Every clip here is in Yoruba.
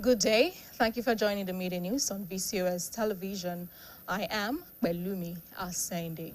Good day. Thank you for joining the media news on BCOS television. I am Belumi Asende.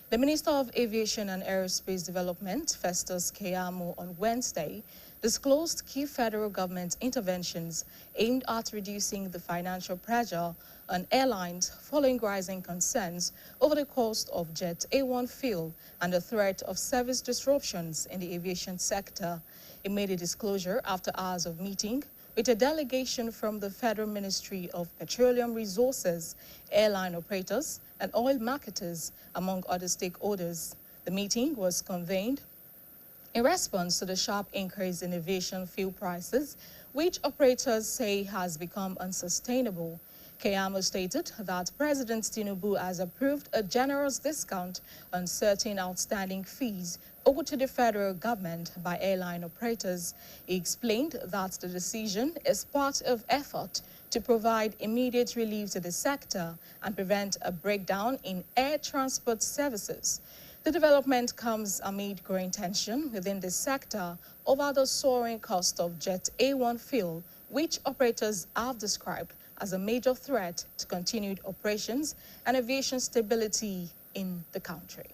The Minister of Aviation and Aerospace Development, Festus Keyamo, on Wednesday disclosed key federal government interventions aimed at reducing the financial pressure on airlines following rising concerns over the cost of Jet A1 fuel and the threat of service disruptions in the aviation sector. He made a disclosure after hours of meeting with a delegation from the Federal Ministry of Petroleum Resources, airline operators, and oil marketers, among other stakeholders. The meeting was convened in response to the sharp increase in aviation fuel prices, which operators say has become unsustainable. Keyamo stated that President Tinubu has approved a generous discount on certain outstanding fees owed to the federal government by airline operators. He explained that the decision is part of effort to provide immediate relief to the sector and prevent a breakdown in air transport services. The development comes amid growing tension within the sector over the soaring cost of Jet A1 fuel, which operators have described as a major threat to continued operations and aviation stability in the country.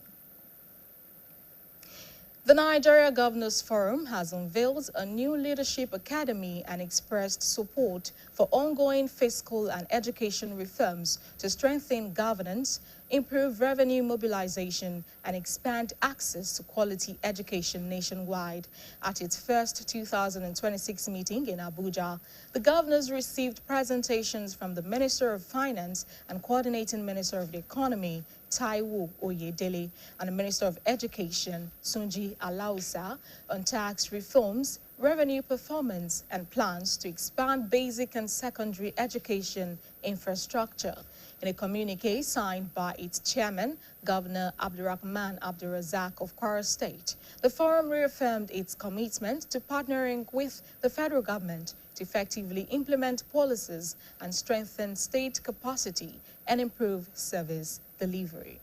The Nigeria Governors Forum has unveiled a new leadership academy and expressed support for ongoing fiscal and education reforms to strengthen governance, improve revenue mobilization, and expand access to quality education nationwide. At its first 2026 meeting in Abuja, the governors received presentations from the Minister of Finance and Coordinating Minister of the Economy, Taiwo Oyedele, and the Minister of Education, Sunji Alausa, on tax reforms, revenue performance, and plans to expand basic and secondary education infrastructure. In a communique signed by its chairman, Governor Abdurrahman Abdurrazak of Kwara State, the forum reaffirmed its commitment to partnering with the federal government to effectively implement policies and strengthen state capacity and improve service delivery.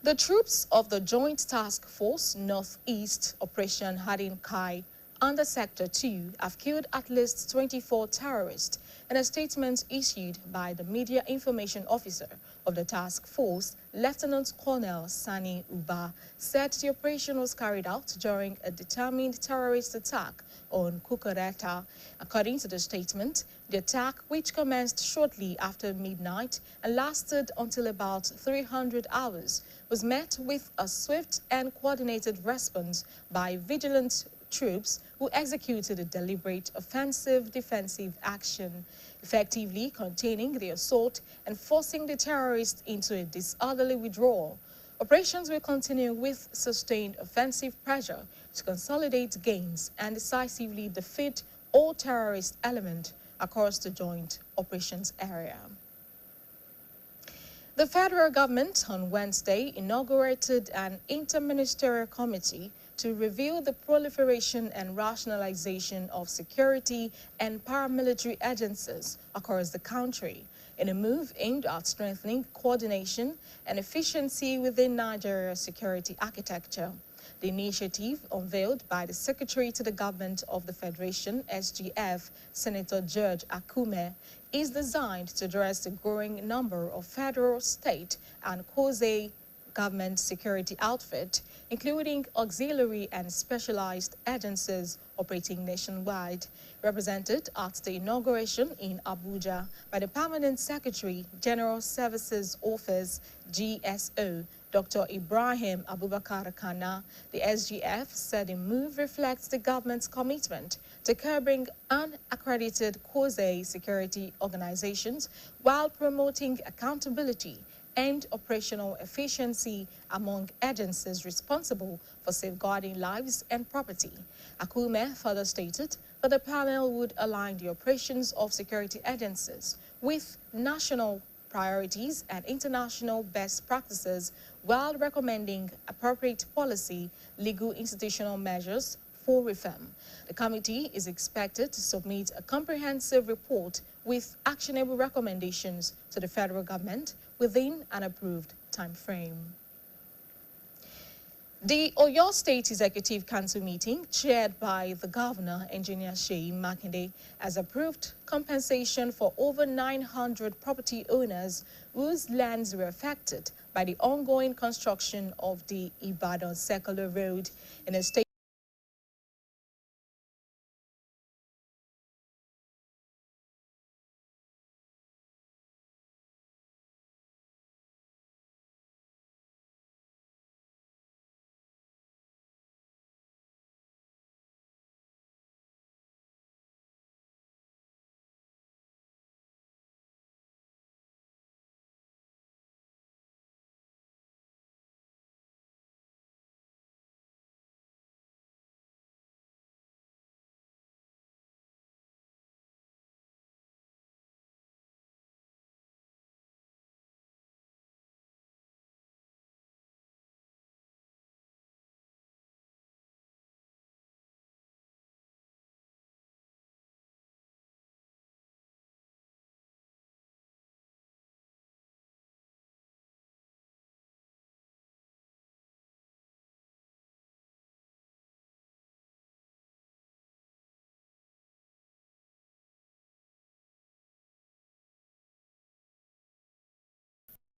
The troops of the Joint Task Force Northeast Operation Hadin Kai under Sector 2 have killed at least 24 terrorists. In a statement issued by the Media Information Officer of the task force, Lieutenant Colonel Sani Uba said the operation was carried out during a determined terrorist attack on Kukareta. According to the statement, the attack, which commenced shortly after midnight and lasted until about 300 hours, was met with a swift and coordinated response by vigilant troops who executed a deliberate offensive defensive action, effectively containing the assault and forcing the terrorists into a disorderly withdrawal. Operations will continue with sustained offensive pressure to consolidate gains and decisively defeat all terrorist elements across the joint operations area. The federal government on Wednesday inaugurated an interministerial committee to review the proliferation and rationalization of security and paramilitary agencies across the country in a move aimed at strengthening coordination and efficiency within Nigeria's security architecture. The initiative, unveiled by the Secretary to the Government of the Federation, SGF, Senator George Akume, is designed to address the growing number of federal, state, and quasi-government security outfits, including auxiliary and specialized agencies operating nationwide. Represented at the inauguration in Abuja by the Permanent Secretary, General Services Office, GSO, Dr. Ibrahim Abubakar Kana, the SGF said the move reflects the government's commitment to curbing unaccredited quasi-security organizations while promoting accountability and operational efficiency among agencies responsible for safeguarding lives and property. Akume further stated that the panel would align the operations of security agencies with national priorities and international best practices while recommending appropriate policy, legal institutional measures for reform. The committee is expected to submit a comprehensive report with actionable recommendations to the federal government within an approved time frame. The Oyo State Executive Council meeting, chaired by the Governor, Engineer Seyi Makinde, has approved compensation for over 900 property owners whose lands were affected by the ongoing construction of the Ibadan Circular Road in a state.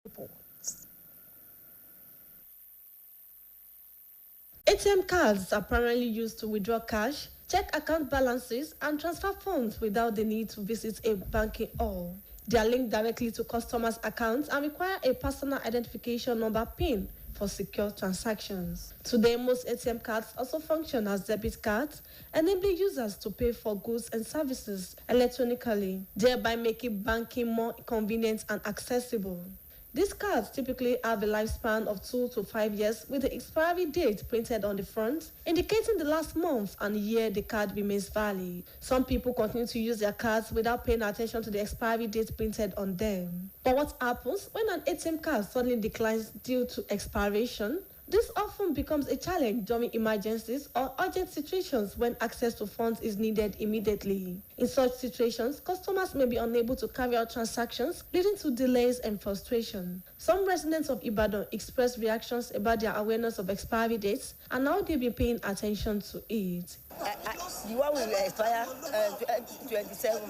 Reports. ATM cards are primarily used to withdraw cash, check account balances, and transfer funds without the need to visit a banking hall. They are linked directly to customers' accounts and require a personal identification number PIN for secure transactions. Today, most ATM cards also function as debit cards, enabling users to pay for goods and services electronically, thereby making banking more convenient and accessible. These cards typically have a lifespan of 2 to 5 years with the expiry date printed on the front, indicating the last month and year the card remains valid. Some people continue to use their cards without paying attention to the expiry date printed on them. But what happens when an ATM card suddenly declines due to expiration? This often becomes a challenge during emergencies or urgent situations when access to funds is needed immediately. In such situations, customers may be unable to carry out transactions, leading to delays and frustration. Some residents of Ibadan expressed reactions about their awareness of expiry dates and how they've been paying attention to it. The one will expire 27.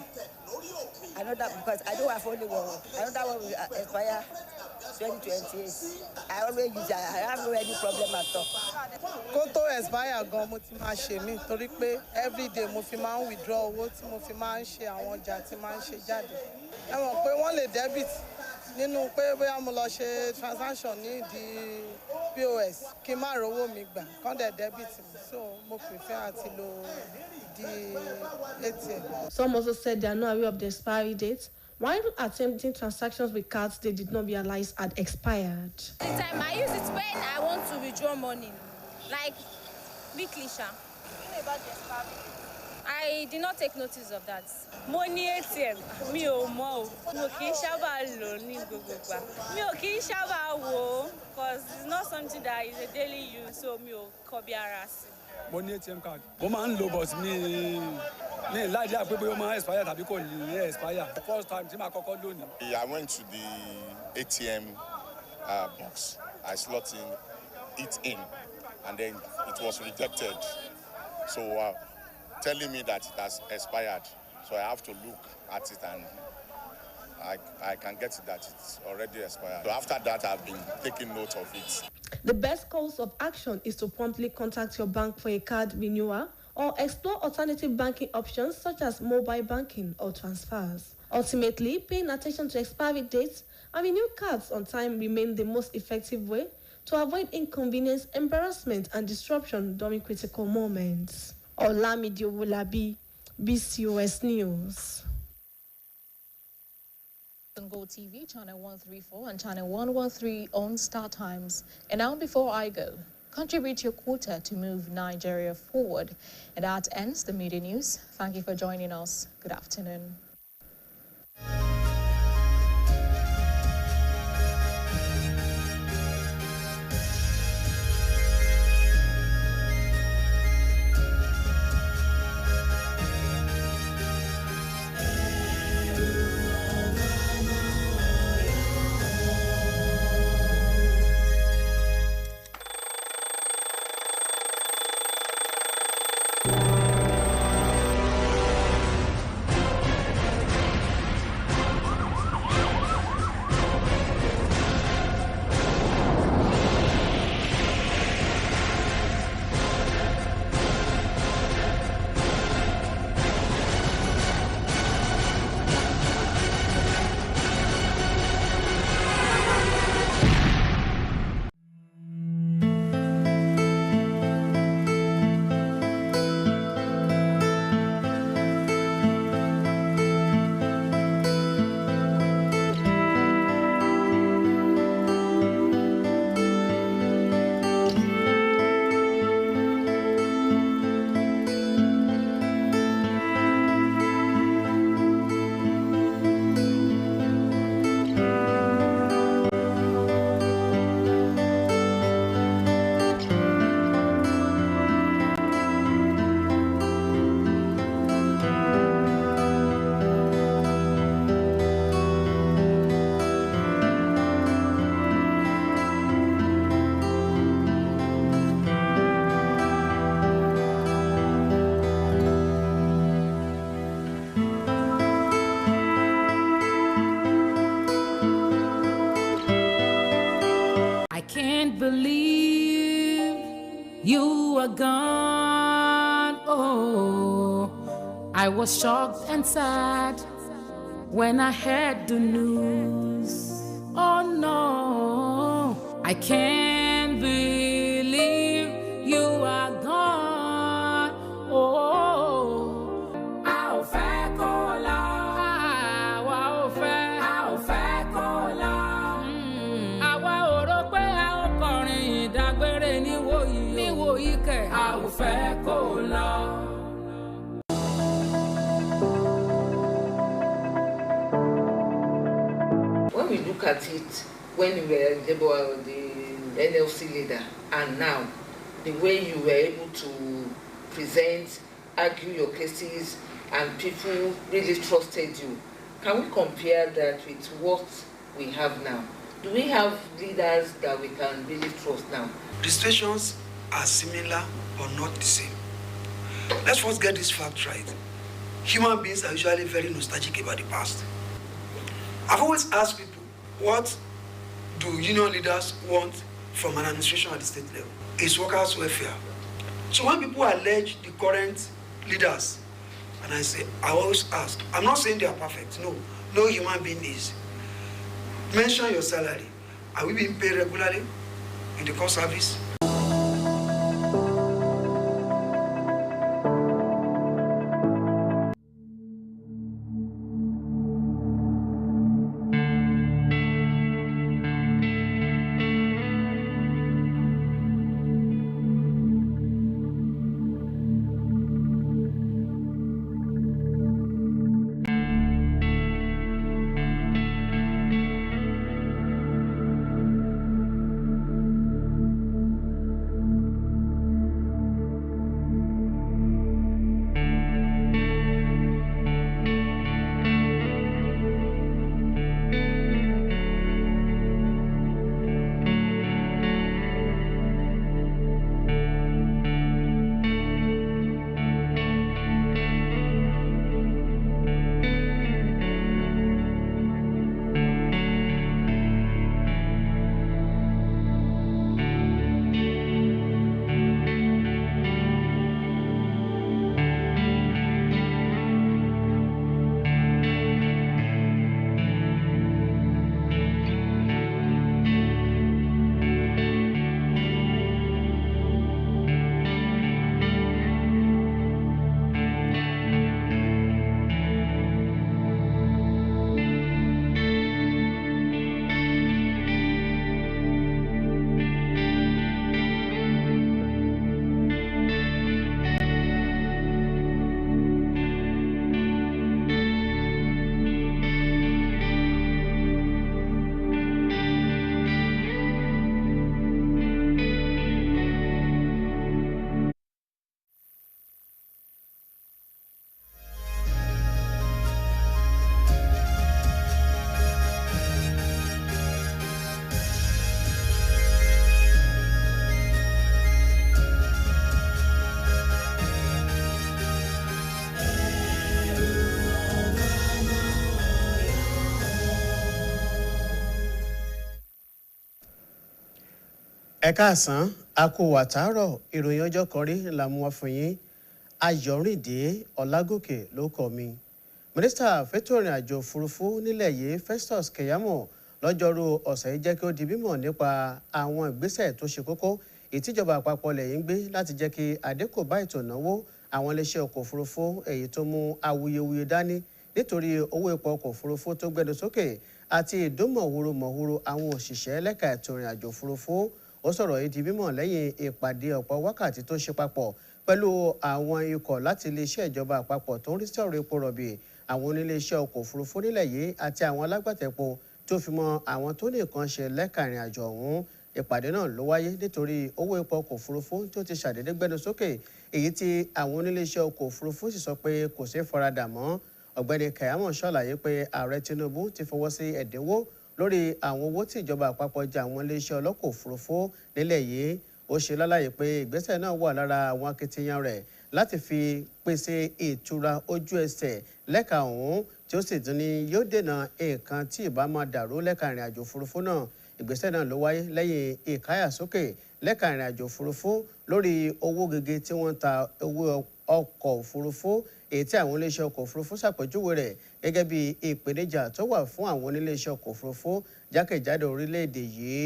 I know that because I don't have only one. I know that one will expire 2028. I always use it. I have no any problem at all. Kó tó expire gan mo ti máa ṣe mí torí pé everyday mo fi máa ń withdraw owó tí mo fi máa ń ṣe àwọn ọjà tí máa ń ṣe jáde. Ẹ mọ̀ pé wọ́n lè debit nínú pé bóyá mo lọ ṣe transaction ní di BCOS kí n má rówó mi gbà kán dẹ̀ debit mi, so mo prefer àti lo the ATM. Some also said they are not aware of the expiry date, while attempting transactions with cards they did not realize had expired. The time I use it when I want to withdraw money, like weekly. You know about the expiry? I did not take notice of that. Money ATM, mi ò mọ̀ o, mo kì í sábà lò ní gbogbo ìgbà. Mi ò kì í sábà wò ó, because it's not something that is a daily use, so mi ò kọ bí ara sí. Money ATM card. Mo máa ń lo but mi láìdí àpé bóyá ó máa expire tàbí kò ní expire. The first time tí màá kọ́kọ́ lò ní. I went to the ATM box. I slot it in, and then it was rejected. So telling me that it has expired. So I have to look at it and I can get it that it's already expired. So after that, I've been taking note of it. The best course of action is to promptly contact your bank for a card renewal or explore alternative banking options such as mobile banking or transfers. Ultimately, paying attention to expiry dates and renew cards on time remain the most effective way to avoid inconvenience, embarrassment, and disruption during critical moments. Olamide Owolabi, BCOS News. On Go TV, channel 134 and channel 113 on Star Times. And now before I go, contribute your quota to move Nigeria forward. And that ends the media news. Thank you for joining us. Good afternoon. you are gone. Oh, I was shocked and sad when I heard the news. Oh no, I can't believe you are gone. Oh, I'll fẹ́ kó lọ. Àwa ò fẹ́. A ò fẹ́ kó lọ. Àwa ò rò pé a ó kọrin ìdágbére níwòyí kẹ̀. A ò fẹ́ kó lọ. When we look at it, when you were the NLC leader, and now, the way you were able to present, argue your cases, and people really trusted you, can we compare that with what we have now? Do we have leaders that we can really trust now? The situations are similar or not the same. Let's first get this fact right. Human beings are usually very nostalgic about the past. I've always asked people, what do union leaders want from an administration at the state level? It's workers' welfare. So when people allege the current leaders, and I always ask, I'm not saying they are perfect, no human being is. Mention your salary. Are we being paid regularly in the core service? Ẹ káàsán, a kú àtàárọ̀, ìròyìn ọjọ́ kan rí la mú wá fún yín. Ayọ̀rìndé Ọlágòkè ló kọ mi. Mínísítà fẹ́tò ìrìn àjò òfurufú nílẹ̀ yìí Festus Keyamo lọ́jọ́rú ọ̀sẹ̀ yìí jẹ́ kí ó di mímọ̀ nípa àwọn ìgbésẹ̀ tó ṣe kókó ìtìjọba àpapọ̀ ilẹ̀ yìí ń gbé láti jẹ́ kí àdínkù bá ètò ìnáwó àwọn iléeṣẹ́ ọkọ̀ òfurufú èyí tó mú awuyewuye dání nítorí owó epo ọkọ̀ òfurufú tó gbẹnu sókè àti ìdúnmọ̀húrú àwọn òṣìṣẹ́ lẹ́ka ètò ìrìn àjò òfurufú. Ó sọ̀rọ̀ yìí di mímọ̀ lẹ́yìn ìpàdé ọ̀pọ̀ wákàtí tó ṣe papọ̀ pẹ̀lú àwọn ikọ̀ láti iléeṣẹ́ ìjọba àpapọ̀ tó ń rí sí ọ̀rọ̀ epo rọ̀bì, àwọn oníléeṣẹ́ ọkọ̀ òfurufú nílẹ̀ yìí àti àwọn alágbàtẹ̀pọ̀ tó fi mọ́ àwọn tó ní nǹkan ṣe lẹ́ka ìrìn àjò ọ̀hún. Ìpàdé náà ló wáyé nítorí owó epo ọkọ̀ òfurufú tó ti ṣàdédé gbẹnu sókè, èyí tí àwọn oníléeṣẹ́ ọkọ̀ òfurufú sì sọ pé kò ṣeé faradà mọ́. Ọ̀gbẹ́ni Keyamo ṣàlàyé pé Ààrẹ Tinubu ti fọwọ́ sí ẹ̀dínwó lórí àwọn owó tí ìjọba àpapọ̀ jẹ àwọn iléeṣẹ́ ọlọ́kọ̀ òfurufú nílẹ̀ yìí. Ó ṣe lálàyé pé ìgbésẹ̀ náà wà lára àwọn akitiyan rẹ̀ láti fi pèsè ìtura ojú ẹsẹ̀ lẹ́ka ọ̀hún tí ó sì tún ní yóò dènà nǹkan tí ìbá máa dàrú lẹ́ka ìrìn àjò òfurufú náà. Ìgbésẹ̀ náà ló wáyé lẹ́yìn ìkáyàsókè lẹ́ka ìrìn àjò òfurufú lórí owó gègé tí wọ́n ń ta owó ọkọ̀ òfurufú èyí tí àwọn iléeṣẹ́ ọkọ̀ òfurufú ṣàpèjúwe rẹ̀ gẹ́gẹ́ bí ìpèníjà tó wà fún àwọn oníléeṣẹ́ ọkọ̀ òfurufú jákèjádò orílẹ̀-èdè yìí.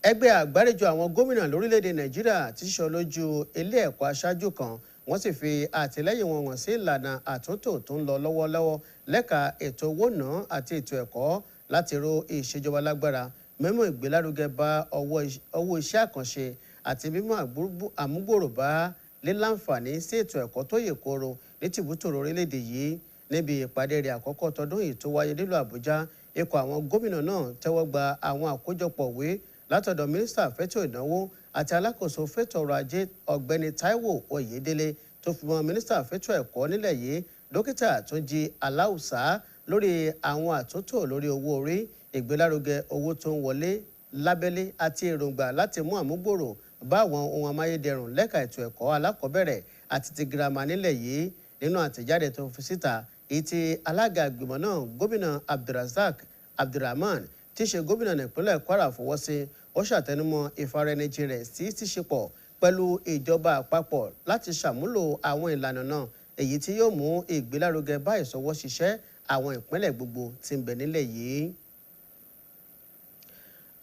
Ẹgbẹ́ àgbáríjọ àwọn gómìnà lórílẹ̀-èdè Nàìjíríà ti ṣiṣọ́ lójú ilé ẹ̀kọ́ aṣáájú kan wọ́n sì fi àtìlẹ́yìn wọn hàn sí ìlànà àtúntò tó ń lọ lọ́wọ́lọ́wọ́ lẹ́ka ètò owó náà àti ètò ẹ̀kọ́ láti ro ìṣèjọba lágbára mímú ìgbélárugẹ bá owó iṣẹ́ àkànṣe àti mímú àmúgbòrò bá líláǹfààní sí ètò ẹ̀kọ́ tó yè kooro ní tìbútòrò orílẹ̀-èdè yìí. Níbi ìpàdé rẹ̀ àkọ́kọ́ tọdún yìí tó wáyé nílùú Àbújá, ikọ̀ àwọn gómìnà náà tẹ́wọ́ gba àwọn àkójọpọ̀ ìwé látọ̀dọ̀ mínísítà fẹ́tọ̀ ìnáwó àti alákòóso fẹ́tọ̀ ọrọ̀ ajé ọ̀gbẹ́ni Táíwò Oyèdélé tó fi mọ́ mínísítà fẹ́tọ̀ ẹ̀kọ́ nílẹ̀ yìí dókítà Túnjí Aláùsá lórí àwọn àtúntò lórí owó orí, ìgbélárugẹ owó tó ń wọlé lábẹ́lé àti èròǹgbà láti mú àmúgbòrò bá àwọn ohun amáyédẹrùn lẹ́ka ètò ẹ̀kọ́ alákọ̀ọ́bẹ̀rẹ̀ àti ti girama nílẹ̀ yìí. Nínú àtẹ̀jáde tó fi síta èyí tí alága ìgbìmọ̀ náà gómìnà Abdulrasaq Abdulrahman tí í ṣe gómìnà ìpínlẹ̀ Kwara fọwọ́ sí, ó ṣàtẹnumọ́ ìfaraẹnijìn rẹ̀ sí ṣíṣepọ̀ pẹ̀lú ìjọba àpapọ̀ láti ṣàmúlò àwọn ìlànà náà èyí tí yóò mú ìgbélárugẹ bá ìṣọwọ́ ṣiṣẹ́ àwọn ìpínlẹ̀ gbogbo tí ń bẹ nílẹ̀ yìí.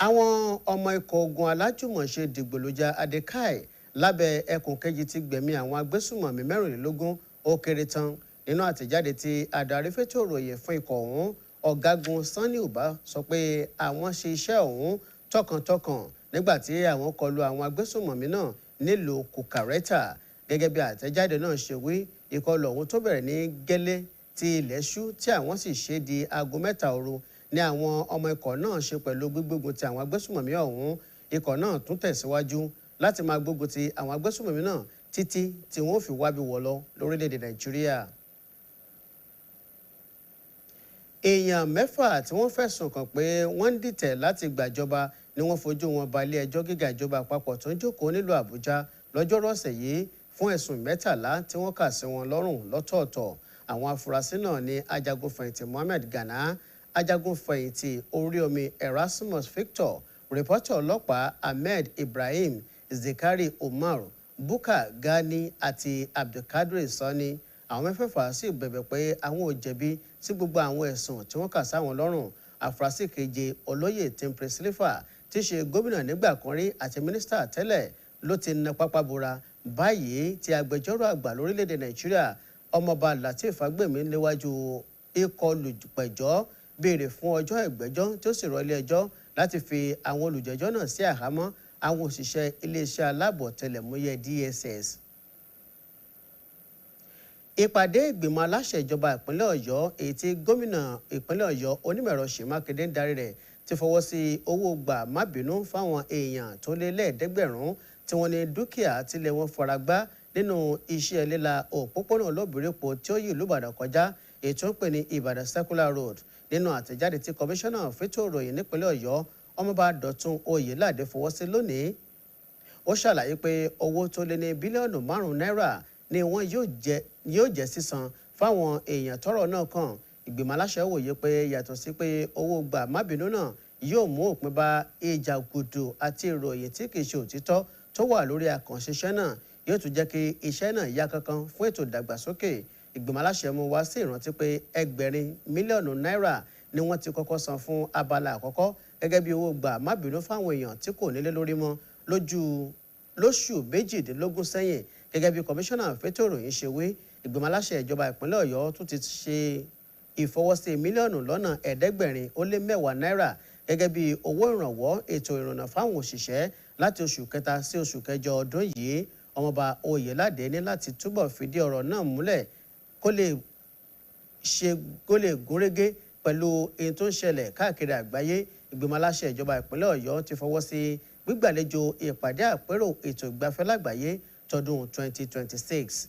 Àwọn ọmọ ikọ̀ ogun alájùmọ̀ṣe dìgbòlójà Adékáì lábẹ́ ẹkùn kejì ti gbẹ̀mí àwọn agbésùmọ̀mí 24 ó kéré tán. Nínú àtẹ̀jáde tí adarí fẹ́tọ̀ ìròyìn fún ikọ̀ ọ̀hún ọ̀gágun Sanni Uba sọ pé àwọn ṣe iṣẹ́ ọ̀hún tọkàntọkàn nígbà tí àwọn kọlu àwọn agbésùmọ̀mí náà nílùú Kùkàrẹ́tà. Gẹ́gẹ́ bí àtẹ̀jáde náà ṣe wí, ìkọlù ọ̀hún tó bẹ̀rẹ̀ ní gẹ́lẹ́ tí ilẹ̀ ṣú tí àwọn sì ṣe di aago 3 òru ni àwọn ọmọ ikọ̀ náà ṣe pẹ̀lú gbígbógun ti àwọn agbésùmọ̀mí ọ̀hún. Ikọ̀ náà tún tẹ̀síwájú láti máa gbógun ti àwọn agbésùmọ̀mí náà títí tí wọ́n fi wábi wọ̀ lọ lórílẹ̀‐èdè Nàìjíríà. Èèyàn 6 tí wọ́n fẹ̀sùn kàn pé wọ́n ń dìtẹ̀ láti gbàjọba ni wọ́n fojú wọn ba ilé ẹjọ́ gíga ìjọba àpapọ̀ tó ń jókòó nílùú Àbújá lọ́jọ́rú ọ̀sẹ̀ yìí fún ẹ̀sùn 13 tí wọ́n kà sí wọn lọ́rùn lọ́tọ̀ọ̀tọ̀. Àwọn afurasí náà ni ajagunfẹ̀yìntì Mohammed Gana, ajagunfẹ̀yìntì orí omi Erasmus Victor, rìpọ́tà ọlọ́pàá Ahmed Ibrahim, Zikari Umar, Buka Gani àti Abdulkadir Sani. Àwọn mẹ́fẹ̀ẹ̀fà sì bẹ̀bẹ̀ pé àwọn ò jẹ̀bi sí gbogbo àwọn ẹ̀sùn tí wọ́n kà sáwọn lọ́rùn. Afurasí keje olóyè Timothy Silifa tí í ṣe gómìnà nígbà kan rí àti mínísítà tẹ́lẹ̀ ló ti na pápá bora báyìí tí agbẹjọ́rò àgbà lórílẹ̀‐èdè Nàìjíríà ọmọọba Lateef Fagbemi léwájú ikọ̀ olùpẹ̀jọ́ béèrè fún ọjọ́ ìgbẹ́jọ́ tí ó sì rọ ilé ẹjọ́ láti fi àwọn olùjẹ́jọ́ náà sí àhámọ́ àwọn òṣìṣẹ́ iléeṣẹ́ aláàbò ọ̀tẹlẹ̀múyẹ́ DSS. Ìpàdé ìgbìmọ̀ aláṣẹ ìjọba ìpínlẹ̀ Ọ̀yọ́ èyí tí gómìnà ìpínlẹ̀ Ọ̀yọ́ Onímọ̀ẹ̀rọ Ṣèyí Mákindé ń darí rẹ̀ ti fọwọ́ sí owó gbà má bínú fáwọn èèyàn tó lé lẹ́ẹ̀ẹ́dẹ́gbẹ̀rún tí wọ́n ní dúkìá tilẹ̀ wọn fara gbá nínú iṣẹ́ líla òpópónà olóbìrípo tí ó yí ìlú Ìbàdàn kọjá èyí tó ń pè ní Ìbàdàn Circular Road. Nínú àtẹ̀jáde tí kọmíṣánná fẹ́tọ̀ ìròyìn nípínlẹ̀ Ọ̀yọ́ ọmọọba Dọ̀tun Oyèládé fọwọ́ sí lónìí, ó ṣàlàyé pé owó tó lé ní bílíọ̀nù 5 náírà ni wọ́n yóò jẹ́ sísan fáwọn èèyàn tọ́rọ̀ náà kàn. Ìgbìmọ̀ aláṣẹ wòye pé yàtọ̀ sí pé owó gbà má bínú náà yóò mú òpin bá ìjàgùdù àti ìròyìn tí kìí ṣe òtítọ́ tó wà lórí àkànṣiṣẹ́ náà, yóò tún jẹ́ kí iṣẹ́ náà yá kankan fún ètò ìdàgbàsókè. Ìgbìmọ̀ aláṣẹ mú wá sí ìrántí pé ẹgbẹ̀rin mílíọ̀nù náírà ni wọ́n ti kọ́kọ́ san fún abala àkọ́kọ́ gẹ́gẹ́ bí owó gbà má bínú fáwọn èèyàn tí kò nílé lórí mọ́ lóṣù 18 sẹ́yìn. Gẹ́gẹ́ bí kọmíṣánná fẹ́tọ̀ ìròyìn ṣe wí, ìgbìmọ̀ aláṣẹ ìjọba ìpínlẹ̀ Ọ̀yọ́ tún ti ṣe ìfọwọ́sí mílíọ̀nù lọ́nà 710 náírà gẹ́gẹ́ bí owó ìrànwọ́ ètò ìrìnnà fáwọn òṣìṣẹ́ láti oṣù kẹta sí oṣù kẹjọ ọdún yìí. Ọmọọba Oyèládé ní láti túbọ̀ fìdí ọ̀rọ̀ náà múlẹ̀ kó lè gúnrégé pẹ̀lú èyí tó ń ṣẹlẹ̀ káàkiri àgbáyé. Ìgbìmọ̀ aláṣẹ ìjọba ìpínlẹ̀ Ọ̀yọ́ ti fọwọ́ sí gbígbàlejò ìpàdé àpérò ètò ìgbafẹ́ lágbàáyé tọdún 2026.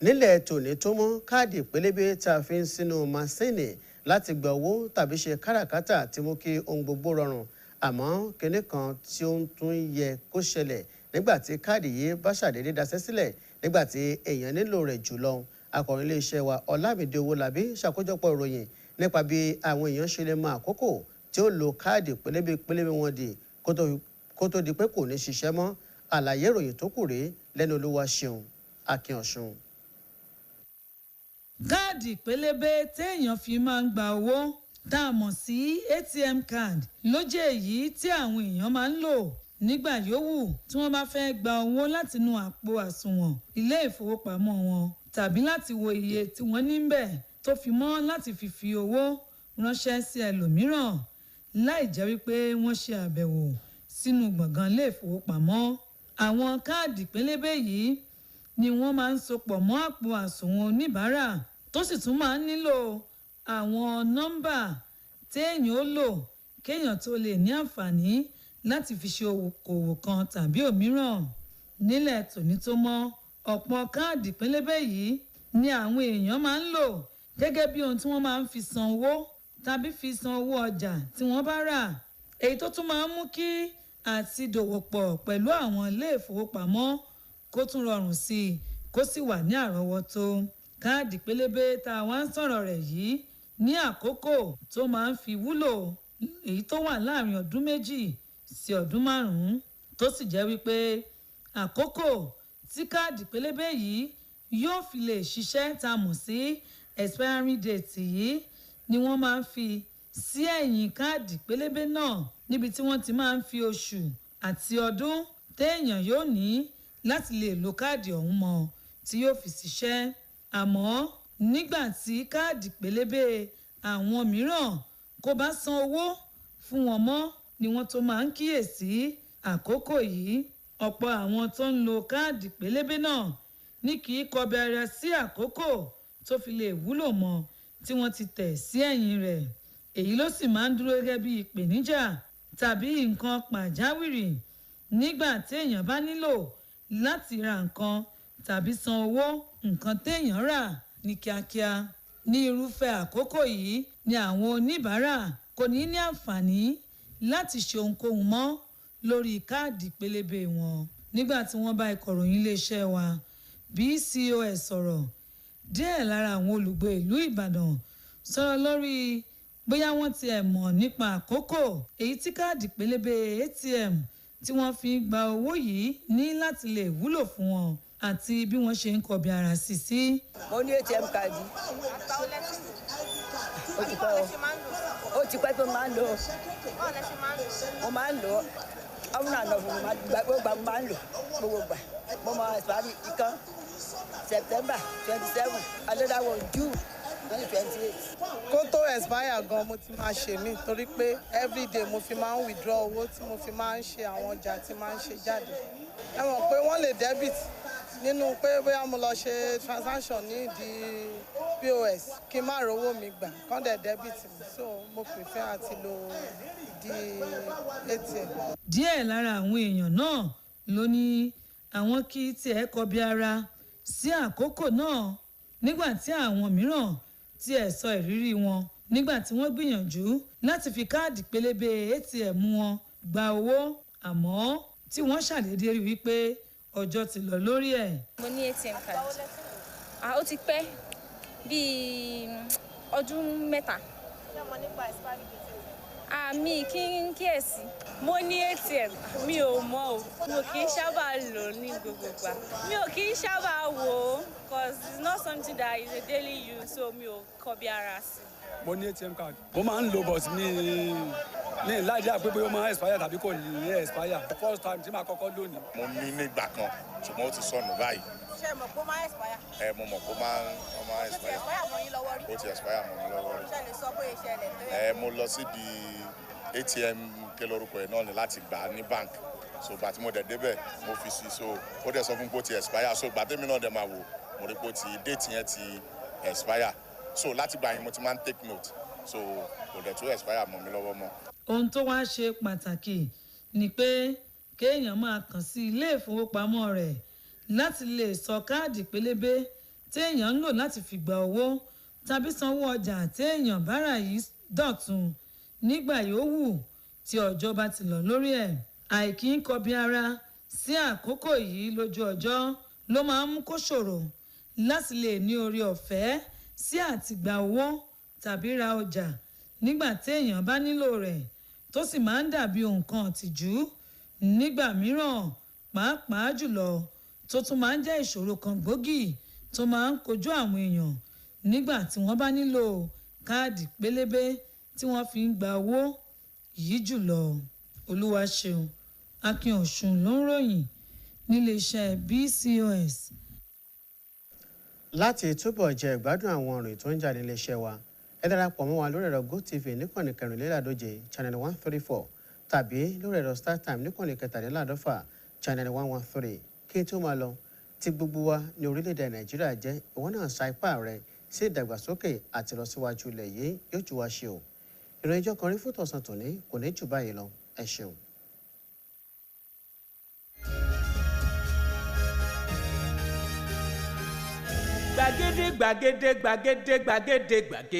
Nílẹ̀ tòní tó mọ́ káàdì pélébé tá a fi ń sínú masínì láti gba owó tàbí ṣe káràkátà ti mú kí ohun gbogbo rọrùn, àmọ́ kinní kan tí ó tún yẹ kó ṣẹlẹ̀ nígbà tí káàdì yìí bá ṣàdédé daṣẹ́ sílẹ̀ nígbà tí èèyàn nílò rẹ̀ jùlọ. Akọ̀ròyìn iléeṣẹ́ wa Ọlámídé Owólabí ṣàkójọpọ̀ ìròyìn nípa bí àwọn èèyàn ṣe lè mọ àkókò tí ó lo káàdì pélébé wọn dì kó tó di pé kò ní ṣiṣẹ́ mọ́. Àlàyé ìròyìn tó kù rèé lẹ́nu Olúwaṣeun Akínọ̀ṣun. Káàdì pélébé téèyàn fi máa ń gba owó tá a mọ̀ sí ATM card ló jẹ́ èyí tí àwọn èèyàn máa ń lò nígbà yòówù tí wọ́n bá fẹ́ gba owó látinú àpò àsùnwọ̀n ilé ìfowópamọ́ wọn tàbí láti wo iye tí wọ́n ní ńbẹ̀ tó fi mọ́ láti fi owó ránṣẹ́ sí ẹlòmíràn láì jẹ́ wípé wọ́n ṣe àbẹ̀wò sínú gbọ̀ngàn ilé ìfowópamọ́. Àwọn káàdì pélébé yìí ni wọ́n máa ń sopọ̀ mọ́ àpò àsùnwọ̀n oníbàárà tó sì tún máa ń nílò àwọn nọ́mbà téèyàn ó lò kéèyàn tó lè ní àǹfààní láti fi ṣe okòwò kan tàbí òmíràn. Nílẹ̀ tòní tó mọ́, ọ̀pọ̀ káàdì pélébé yìí ni àwọn èèyàn máa ń lò gẹ́gẹ́ bí ohun tí wọ́n máa ń fi san owó tàbí fi san owó ọjà tí wọ́n bá rà, èyí tó tún máa ń mú kí àti dòwò pọ̀ pẹ̀lú àwọn ilé ìfowópamọ́ kó tún rọrùn sí i kó sì wà ní àrọ́wọ́tó. Káàdì pélébé tá a wá ń sọ̀rọ̀ rẹ̀ yìí ní àkókò tó máa ń fi wúlò èyí tó wà láàrin ọdún 2 sí ọdún 5 tó sì jẹ́ wípé àkókò tí káàdì pélébé yìí yóò fi lè ṣiṣẹ́ tá a mọ̀ sí expiry date yìí ni wọ́n máa ń fi sí ẹ̀yìn káàdì pélébé náà níbi tí wọ́n ti máa ń fi oṣù àti ọdún téèyàn yóò ní láti lè lo káàdì ọ̀hún mọ́ tí yóò fi ṣiṣẹ́. Àmọ́ nígbà tí káàdì pélébé àwọn mìíràn kò bá san owó fún wọn mọ́ ni wọ́n tó máa ń kíyèsí àkókò yìí. Ọ̀pọ̀ àwọn tó ń lo káàdì pélébé náà ní kì í kọbiara sí àkókò tó fi lè wúlò mọ́ tí wọ́n ti tẹ̀ sí ẹ̀yìn rẹ̀. Èyí ló sì máa ń dúró gẹ́gẹ́ bí ìpèníjà tàbí nǹkan pàjáwìrì nígbà téèyàn bá nílò láti ra nǹkan tàbí san owó nǹkan téèyàn rà ní kíákíá. Ní irúfẹ́ àkókò yìí ni àwọn oníbàárà kò ní àǹfààní láti ṣe ohunkóhun mọ́ lórí káàdì pélébé wọn. Nígbà tí wọ́n bá ìkọ̀ròyìn iléeṣẹ́ wa BCOS sọ̀rọ̀, díẹ̀ lára àwọn olùgbé ìlú Ìbàdàn sọ̀rọ̀ lórí bóyá wọ́n ti ẹ̀ mọ̀ nípa àkókò èyí tí káàdì pélébé ATM tí wọ́n fi gba owó yìí ní láti lè wúlò fún wọn àti bí wọ́n ṣe ń kọbi ara sí sí. Mo ní ATM káàdì. Ó ti pẹ́ tó máa ń lò. Mo máa ń lò ọ̀hún àná fún mi gbogbo mo máa ń lò gbogbo gbà. Mo máa ṣàbí ìkan September 27 another one June 2028. Kó tó expire gan mo ti máa ṣe mí torí pé everyday mo fi máa ń withdraw owó tí mo fi máa ń ṣe àwọn ọjà tí máa ń ṣe jáde. Ẹ mọ̀ pé wọ́n lè debit nínú pé bóyá mo lọ ṣe transaction ní di BCOS kí n má rówó mi gbà kán dẹ̀ debit mi, so mo prefer àti lo di ATM. Díẹ̀ lára àwọn èèyàn náà ló ní àwọn kì í tiẹ̀ kọbi ara sí àkókò náà nígbà tí àwọn mìíràn tiẹ̀ sọ ìrírí wọn nígbà tí wọ́n gbìyànjú láti fi káàdì pélébé ATM wọn gba owó àmọ́ tí wọ́n ṣàdédé rí wípé ọjọ́ ti lọ lórí ẹ̀. Mo ní ATM card. Ó ti pẹ́ bíi ọdún 3. Ṣé mo nípa expiry date? Mi kí n kíyèsí. Mo ní ATM, mi ò mọ̀ o. Mo kì í sábà lò ní gbogbo ìgbà. Mi ò kì í sábà wò ó because it's not something that is a daily use, so mi ò kọbi ara sí. Mo ní ATM card. Mo máa ń lo but ní láìdí àpébé ó máa expire tàbí kò ní expire. First time tí màá kọ́kọ́ lò ní. Mo ní nígbà kan ṣùgbọ́n ó ti sọnù báyìí. Ṣé ẹ mọ̀ pé ó máa expire? Mo mọ̀ pé ó máa expire. Ó ti expire mọ́ yín lọ́wọ́ rí? Ó ti expire mọ́ mi lọ́wọ́ rí. Ṣé ẹ lè sọ bóyá ìṣẹ̀lẹ̀ tó Mo lọ síbi ATM kí lórúkọ ẹ̀ náà ni láti gbà á ní bank, so gbà tí mo dẹ̀ débẹ̀ mo fi sí, so ó dẹ̀ sọ fún pé ó ti expire, so gbà tèmi náà dẹ̀ máa wò mo rí pé ó ti date yẹn ti expire, so láti gbà yẹn mo ti máa ń take note, so kò dẹ̀ tó expire mọ́ mi lọ́wọ́ mọ́. Ohun tó wá ṣe pàtàkì ni pé kéèyàn máa kàn sí ilé ìfowópamọ́ rẹ̀ láti lè sọ káàdì pélébé téèyàn ń lò láti fi gba owó tàbí sanwó ọjà téèyàn bá rà yìí dọ̀tun nígbà yòówù tí ọjọ́ bá ti lọ lórí ẹ̀. Àìkí ń kọbi ara sí àkókò yìí lójú ọjọ́ ló máa ń mú kó ṣòro láti lè ní oore ọ̀fẹ́ sí àti gba owó tàbí ra ọjà nígbà téèyàn bá nílò rẹ̀ tó sì máa ń dàbí nǹkan ìtìjú nígbà mìíràn pàápàá jùlọ tó tún máa ń jẹ́ ìṣòro kan gbòógì tó máa ń kojú àwọn èèyàn nígbà tí wọ́n bá nílò káàdì pélébé tí wọ́n fi ń gba owó yìí jùlọ. Olúwaṣeun Akínọ̀sùn ló ń ròyìn níléeṣẹ́ BCOS. láti túbọ̀ jẹ ìgbádùn àwọn ọ̀rìn tó ń jà níléeṣẹ́ wa ẹ darapọ̀ mọ́ wa lórí ẹ̀rọ GoTV níkànnì 24 channel 134 tàbí lórí ẹ̀rọ StarTime níkànnì 17 channel 113. kí n tó máa lọ tí gbogbo wa ní orílẹ̀-èdè Nàìjíríà jẹ́ ìwọ náà sa ipá rẹ sí ìdàgbàsókè àti ìlọsíwájú ilẹ̀ yìí yóò jù wá ṣe o. Ìròyìn Ojokanri fún tọ̀sán tòní kò ní jù báyìí lọ. ẹ ṣeun. gbàgede gbàgede gbàgede gbàgede gbàgede.